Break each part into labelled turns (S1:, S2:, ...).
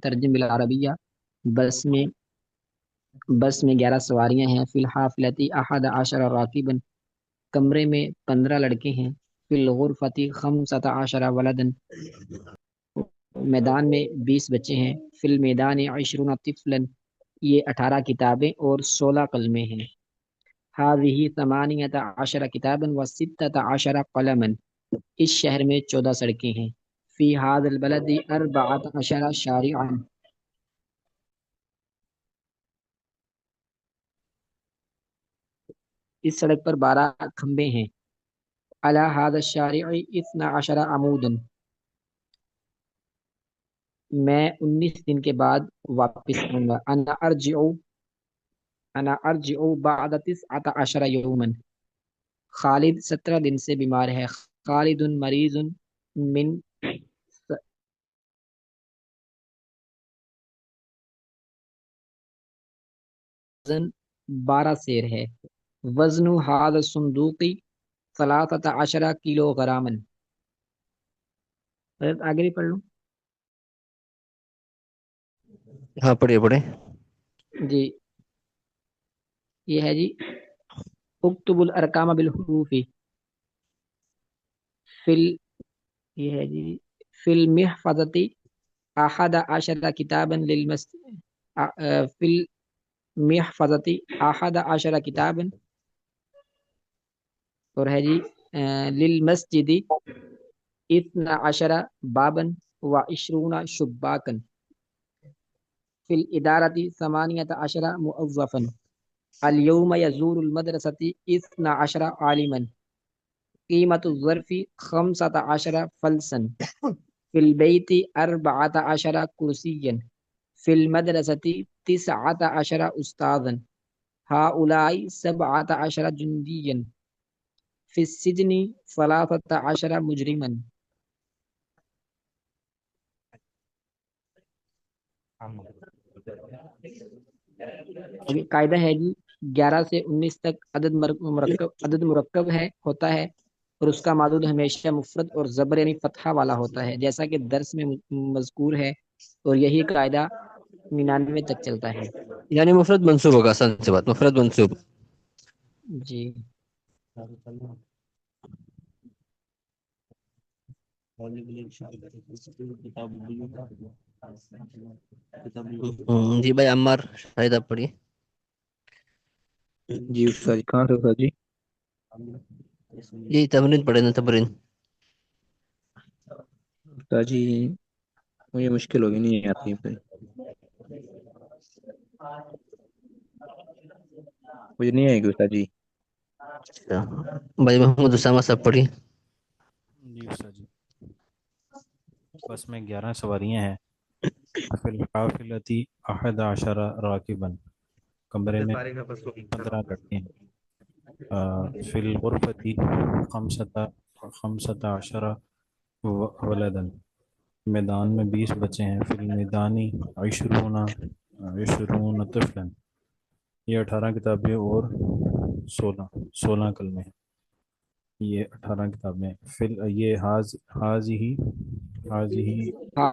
S1: ترجم بالعربیہ۔ بس میں بس میں 11 سواریاں ہیں۔ فی الحافلتی احد عشر راکبا، کمرے میں 15 لڑکے ہیں۔ فی الغرفتی خمسۃ عشر ولدن، میدان میں 20 بچے ہیں۔ فی المیدان 20 طفلا، یہ 18 کتابیں اور 16 قلمیں ہیں۔ هذه 18 کتابا و 16 قلما، اس شہر میں 14 سڑکیں ہیں۔ فی هذا البلد 14 شارعا، اس سڑک پر 12 کھمبے ہیں۔ علی هذا الشارع 12 عمودا، میں 19 دن کے بعد واپس آؤں گا۔ انا ارجع بعد 19 یوما، خالد 17 دن سے بیمار ہے۔ خالد مریض من وزن 12 سیر ہے۔ وزن هذا الصندوق 13 کلو گراما۔ آگے بھی پڑھ لوں؟
S2: ہاں پڑھیے پڑھیں۔
S1: جی یہ ہے جی، اکتب الارقام بالحروف فل، یہ ہے جی، فی المحفظتی 11 کتابا فی المحفظتی 11 کتابا، اور ہے جی للمسجد 12 بابا و20 شباکا، فی الادارة 18 موظفا، اليوم يزور المدرسة 12 عالما، قیمت الظرف 15 فلسا، فی البیت 14 کرسیا، فی المدرسة 19 استاذا، هؤلاء 17 جندیا، فی السجن 13 مجرما۔ آگے قاعدہ ہے جی، 11 سے 19 تک عدد مرکب ہوتا ہے، اور اس کا معدود ہمیشہ مفرد اور زبر یعنی فتحہ والا ہوتا ہے، جیسا کہ درس میں مذکور ہے، اور یہی قاعدہ 99 تک چلتا ہے۔
S2: یعنی مفرد منصوب ہوگا، آسان سی بات، مفرد منصوب۔
S1: جی
S2: جی بھائی عمار شاید آپ پڑھیے۔
S3: جی استاد جی، کہاں سے استاد جی؟
S2: جی تمرین پڑھے نا، تمرین۔
S3: استاد جی مجھے مشکل ہوگی، نہیں آتی پہ، مجھے نہیں آئے گی استاد جی۔
S2: اچھا بھائی محمد اسامہ صاحب پڑھیے۔
S4: جی استاد جی، بس میں 11 سواریاں ہیں۔ فی الحافلتی 11 راکبا، کمرے میں 15 لڑکے ہیں۔ فی الغرفتی 15 ولدا، میدان میں 20 بچے ہیں۔ فی المیدانی 20 طفلا، یہ 18 کتابیں اور 16 کلمے ہیں۔ یہ 18 کتابیں یہ حاضی
S1: ہاں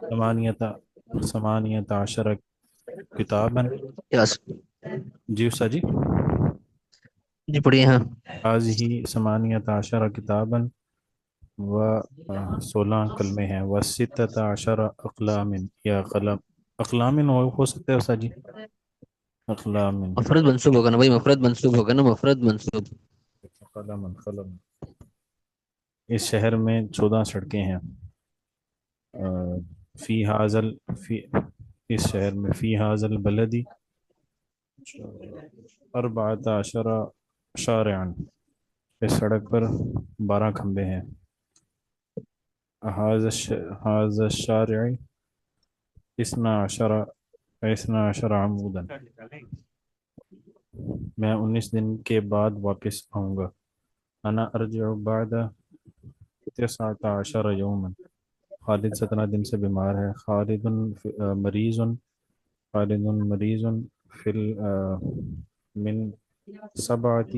S4: 18 کتاباً۔
S2: یس
S4: جی استاد جی،
S2: جی پڑھیے ہاں۔
S4: حاضی 18 کتاباً و 16 کلمے ہیں۔ و 16 اقلام، یا قلم، اقلام ہو سکتا ہے استاد جی، اقلام،
S2: مفرد منصوب ہوگا نا بھائی، مفرد منصوب ہوگا نا، مفرد منصوب۔
S4: قلم۔ اس شہر میں 14 سڑکیں ہیں۔ فی حاضل فی اس شہر میں فی حاضل بلدی 14 شارعن، اس سڑک پر 12 کھمبے ہیں۔ حاض الشارع 12 عمودا، میں 19 دن کے بعد واپس آؤں گا۔ انا ارجع بعد 19 یوما، خالد 17 دن سے بیمار ہے۔ مریض خالد مریض فی من 17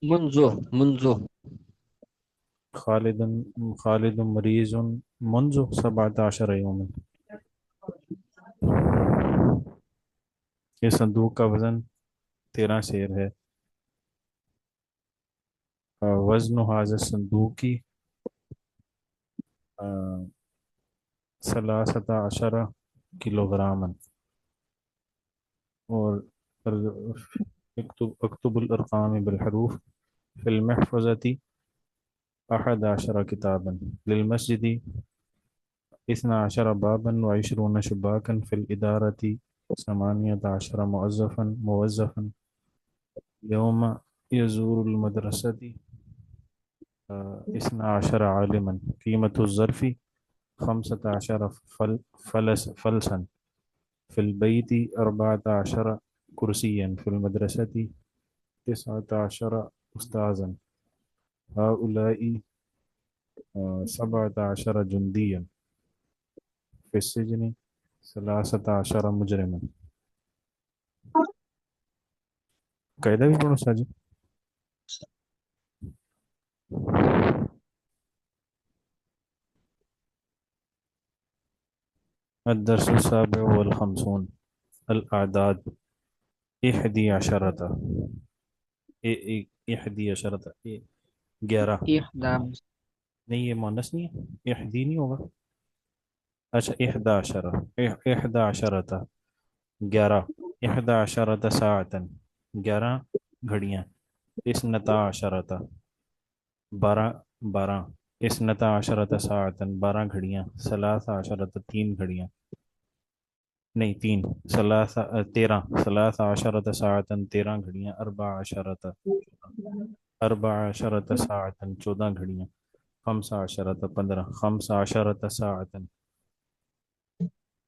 S2: منذ
S4: خالد خالد مریض منذ 17 یوم. یہ صندوق کا وزن 13 سیر ہے. وزن هذا الصندوق 13 کلو گراما. اور اکتب الارقام بالحروف فی المحفظة 11 کتابا للمسجد 12 بابا و20 شباكا في الإدارة 18 موظفا يوم يزور المدرسة 12 عالما. قيمة الظرف 15 فلسا في البيت 14 كرسيا في المدرسة 19 أستاذا. هؤلاء 17 جنديا في السجن 13 مجرما. قاعدہ بھی پڑھو ساجد. الدرس السابع والخمسون الأعداد 11 11
S1: إحدى
S4: نہیں یہ مونس نہیں ہے، احدی نہیں ہوگا. اچھا 11 11 11 ساعتن 11 گھڑیاں. 12 12 12 ساعتن 12 گھڑیاں. 13 3 گھڑیاں نہیں 3 13 ساعتن 13 گھڑیاں. 14 ساعتن 14 گھڑیاں. 15 ساعتن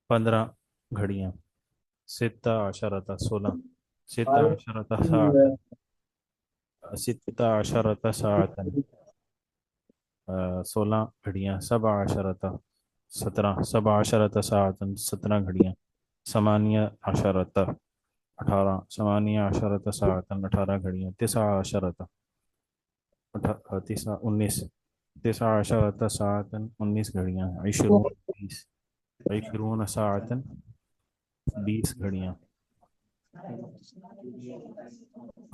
S4: 15 گھڑیاں. 16 ساعتن 16 ساعتن 16 گھڑیاں. 17 ساعتن 17 گھڑیاں. 18 ساعتن 18 گھڑیاں. 19 ساعتن 19 گھڑیاں. 20 ساعتن 20 گھڑیاں.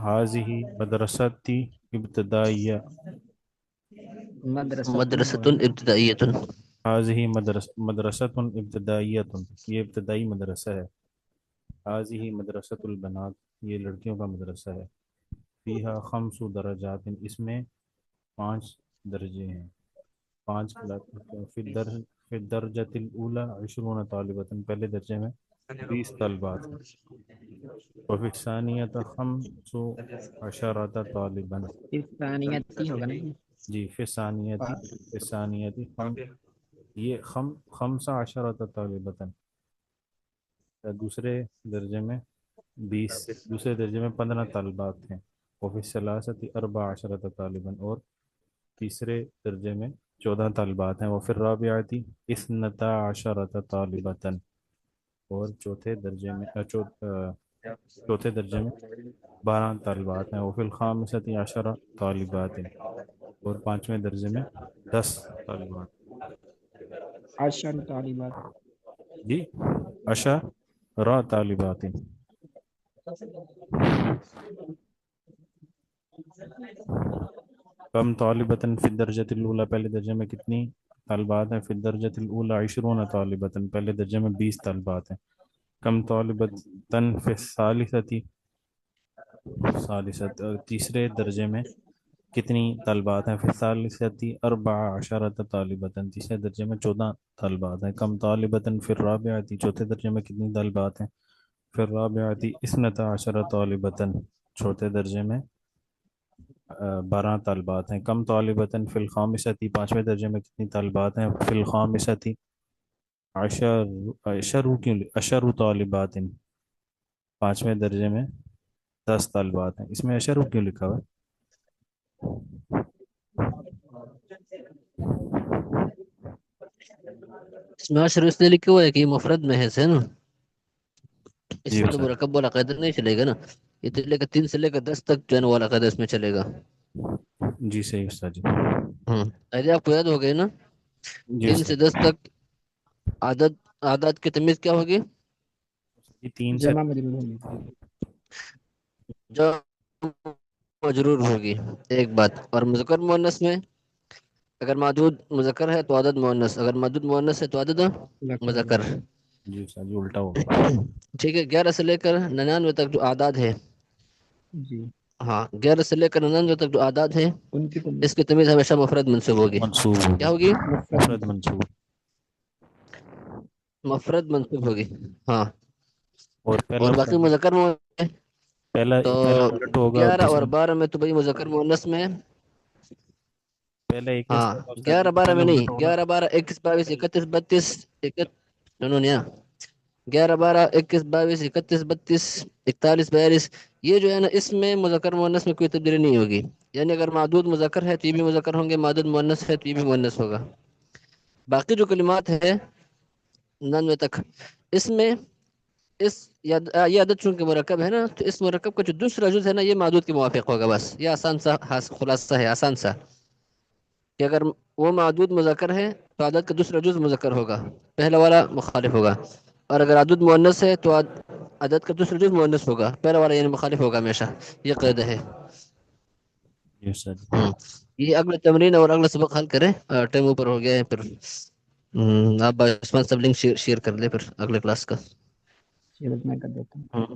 S4: هذه مدرستي ابتدائية.
S2: مدرسة ابتدائية.
S4: هذه مدرسة ابتدائية. یہ ابتدائی مدرسہ ہے. هذه مدرسة البنات. یہ لڑکیوں کا مدرسہ ہے. فيها 5 درجات. اس میں 5 درجے ہیں. 5 فی الدرجة الأولى 20 طالبة. پہلے درجے میں 20 طالبات ہیں. وفي الثانية 15 طالبا.
S1: الثانية ہوگا نا.
S4: جی فی الثانیة یہ 15 طالبة. دوسرے درجے میں 20. دوسرے درجے میں 15 طالبات ہیں. وفی الثالثة 14 طالبا. اور تیسرے درجے میں 14 طالبات ہیں. وفی الرابعة 12 طالبة. اور چوتھے درجے میں 12 طالبات ہیں. وفی الخامسة 10 طالبات. اور 5ویں درجے میں 10 طالبات.
S1: 10 طالبات.
S4: جی 10 طالبات. کم طالبۃ فی الدرجۃ الاولی. پہلے درجے میں کتنی طالبات ہیں؟ فی الدرجۃ الاولی 20 طالبۃ. پہلے درجے میں 20 طالبات ہیں. کم طالبۃ فی الثالثۃ. تیسرے درجے میں کتنی طالبات ہیں؟ فی الثالثۃ 14 طالبۃ. تیسرے درجے میں 14 طالبات ہیں. کم طالبۃ فی الرابعۃ. چوتھے درجے میں کتنی طالبات ہیں؟ فی الرابعۃ 12 طالبۃ. چوتھے درجے میں 12 طالبات ہیں. کم طالبۃ فی الخامسۃ. 5ویں درجے میں کتنی طالبات ہیں؟ فی الخامسۃ 10 طالبات. 5ویں درجے میں 10 طالبات ہیں. اس میں اشرو کیوں لکھا ہوا ہے؟
S2: اس میں عشر اس نے لکھا ہوا ہے کہ یہ مفرد محض ہے نا. اس
S4: جی
S2: میں تو
S4: سر.
S2: مرکب والا قاعدہ نہیں چلے گا نا. یہ تو لے کر 3 سے لے کر 10 تک جو ہے نا والا قاعدہ اس میں چلے گا.
S4: جی صحیح استاد جی.
S2: ارے آپ کو یاد ہو گئے نا،
S4: جی
S2: 3 سے
S4: استاد
S2: 10 تک عدد کی تمیز کیا ہوگی؟
S4: جی 3 سے
S1: جمع مجرور ہوگی.
S2: جو مجرور ہوگی، ایک بات. اور مذکر مؤنث میں اگر معدود مذکر ہے تو عدد مؤنث، اگر معدود مؤنث ہے تو عدد مذکر.
S4: جی استاد جی الٹا ہو گیا.
S2: ٹھیک ہے. 11 سے لے کر 99 تک جو اعداد ہے،
S1: جی
S2: ہاں 11 سے لے کر 99 تک جو اعداد ہیں،
S1: ان کی
S2: اس کی تمیز ہمیشہ مفرد منصوب ہوگی.
S4: منصوب
S2: کیا
S4: ہوگی.
S2: ہوگی؟
S4: مفرد منصوب.
S2: مفرد منصوب ہوگی. ہاں.
S4: اور پہلا
S2: اور
S4: استاد
S2: باقی
S4: جی
S2: مذکر مؤنث ہے
S4: پہلا
S2: تو
S4: پہلا الٹ ہوگا اور
S2: 11 اور
S4: دوسرا
S2: 12 میں تو بھائی مذکر مؤنث میں،
S4: پہلا 21
S2: ہاں
S4: ہوگا استاد جی
S2: 11
S4: تو
S2: 12
S4: پہلا
S2: میں نہیں،
S4: الٹ ہوگا.
S2: 11 12 21 22 31 32 سنو نیا، 11 12 21 22 31 32 41 42 یہ جو ہے نا، اس میں مذکر مؤنث میں کوئی تبدیلی نہیں ہوگی. یعنی اگر معدود مذکر ہے تو یہ بھی مذکر ہوں گے، معدود مؤنث ہے تو یہ بھی مؤنث ہوگا. باقی جو کلمات ہے 99 تک، اس میں یہ عدد چونکہ مرکب ہے نا، تو اس مرکب کا جو دوسرا جز ہے نا، یہ معدود کے موافق ہوگا. بس یہ آسان سا خلاصہ ہے، آسان سا، کہ اگر وہ معدود مذکر ہے تو عدد کا دوسرا جز مذکر ہوگا، پہلا والا مخالف ہوگا. اور اگر عدد مؤنث ہے تو عدد کا دوسرا جز مؤنث ہوگا، پہلا والا یعنی مخالف ہوگا ہمیشہ. یہ قاعدہ ہے.
S4: جی استاد جی.
S2: یہ اگلا تمرین اور اگلا سبق حل کریں. ٹائم اوپر ہو گیا ہے. پھر آپ عثمان سب لنک شیئر کر لیں پھر اگلے کلاس کا.
S1: میں کر دیتا ہوں.